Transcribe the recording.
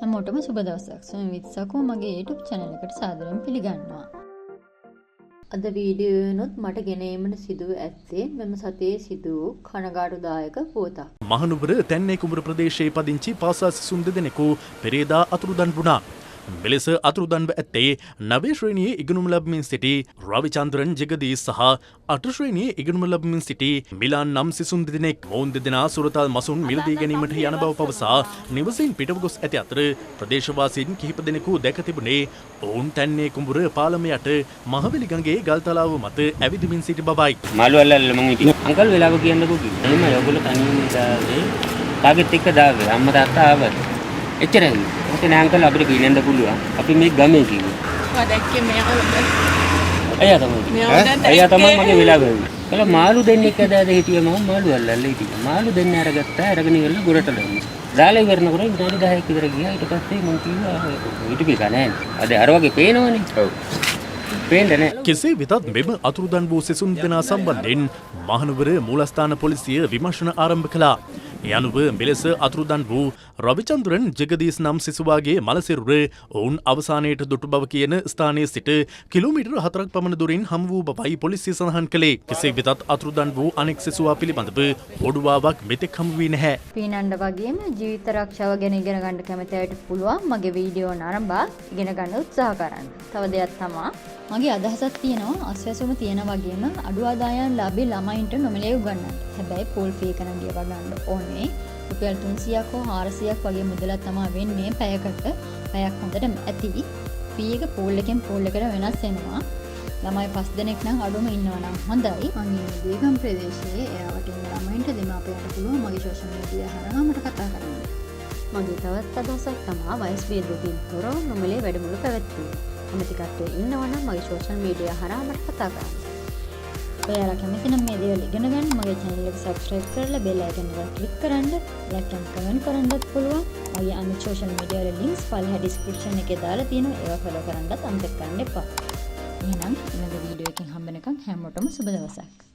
හැමෝටම සුබ දවසක්. සොයමිත් සකෝ මගේ YouTube channel එකට සාදරයෙන් පිළිගන්නවා. අද වීඩියෝනොත් මට ගෙන ඒමට සිදුව ඇත්තේ මෙම සතියේ සිදු වූ කනගාටුදායක පුවතක්. මහනුවර තැන්නේ කුඹුර ප්‍රදේශයේ පදිංචි පාසල් සිසුන් දෙදෙනෙකු පෙරේදා අතුරුදන් වුණා. මෙලෙස අතුරුදන්ව ඇත්තේ නවය ශ්‍රේණියේ ඉගෙනුම ලබමින් සිටි රවිචන්ද්‍රන් ජගදීස් සහ අට ශ්‍රේණියේ ඉගෙනුම ලබමින් සිටි මිලාන් නම් සිසුන් දෙදෙනෙක්. මොවුන් දෙදෙනා සුරතල් මසුන් මිලදී ගැනීමට යන බව පවසා නිවසින් පිටව ගොස් ඇති අතර ප්‍රදේශවාසීන් කිහිප දෙනෙකු දැක තිබුණේ ඔවුන් තැන්නේ කුඹුර පාලම යට මහවැලි ගඟේ ගල්තලාව මත ඇවිදිමින් සිටි බවයි. මාළු අල්ලලා මං ඉතින් අංකල් වෙලාව කියන්නකෝ කිව්වා. එහෙම ඔයගොල්ලෝ තනියම ඉඳාවේ කාගෙත් එක්ක දාවේ අම්මා තාත්තා ආවද? එච්චරයි. ඔතන අංකල් අපිට කියන්න පුළුවන්. අපි මේ ගමේ කිව්වා. ඔය දැක්කේ මෙයාවද? අයියා තමයි. අයියා තමයි මගේ වෙලාව වෙන්නේ. කල මාළු දෙන්නෙක් ඇදාද හිටියේ මම මාළු අල්ලලා හිටියා. මාළු දෙන්න අරගත්තා අරගෙන ඉවරලා ගොඩට දැම්මා. දාලා ඉවරනකොට විනාඩි 10ක් විතර ගියා. ඊට පස්සේ මං කිව්වා ඊට පිට නෑ. අද අර වගේ පේනවනේ. ඔව්. පේන්නේ නෑ. කෙසේ වෙතත් මෙම අතුරුදන් වූ සිසුන් දෙනා සම්බන්ධයෙන් මහනුවර මූලස්ථාන පොලිසිය විමර්ශන ආරම්භ කළා. ඒ අනුව මෙලෙස අතුරුදන් වූ රවිචන්ද්‍රන් ජගදීස් නම් සිසුවාගේ මලසිරුර ඔවුන් අවසානයට දුටු බව කියන ස්ථානයේ සිට කිලෝමීටර් 4ක් පමණ දුරින් හමු වූ බවයි පොලිසිය සඳහන් කළේ. කෙසේ වෙතත් අතුරුදන් වූ අනෙක් සිසුවා පිළිබඳව ඔඩුවාවක් මෙතෙක් හමු වී නැහැ. පීනන්න වගේම ජීවිත රක්ෂාව ගැන ඉගෙන ගන්න කැමති අයට පුළුවන් මගේ වීඩියෝ නරඹා ඉගෙන ගන්න උත්සාහ කරන්න. තව දෙයක් තමයි මගේ අදහසක් තියෙනවා අස්වැසුම තියෙන වගේම අඩු ආදායම් ලාභී ළමයින්ට නොමිලේ උගන්වන්න. හැබැයි පෝල් ෆී එකන ගිය ගන්න ඕනේ. රුපියල් 300ක් හෝ 400ක් වගේ මුදලක් තමයි වෙන්නේ පැයකට. පැයක් හොඳටම ඇති. ෆී එක පෝල් එකෙන් පෝල් එකට වෙනස් වෙනවා. ළමයි 5 දෙනෙක් නම් අඩුම ඉන්නවා නම් හොඳයි. මම දේගම් ප්‍රදේශයේ එයාට ඉන්න ළමයින්ට දෙමාපියන්ට පුළුවන් මගේ සෝෂල් මීඩියා හරහා මට කතා කරන්න. මගේ තවත් අදහසක් තමයි වයස් භේදකින් තොරව නොමිලේ වැඩමුළු පැවැත්වීම. කැමති කට්ටිය ඉන්නවනම් මගේ සෝෂල් මීඩියා හරහා මට කතා කරන්න. ඔයාලා කැමති නම් මේ දේවල් ඉගෙන ගන්න මගේ channel එක subscribe කරලා bell icon එක click කරන්න, like and comment කරන්නත් පුළුවන්. මගේ අනිත් social media වල links පල්ලෙහා description එකේ දාලා තියෙනවා. ඒවා follow කරන්නත් අමතක කරන්න එපා. එහෙනම් ඊළඟ වීඩියෝ එකකින් හම්බ වෙනකන් හැමෝටම සුබ දවසක්.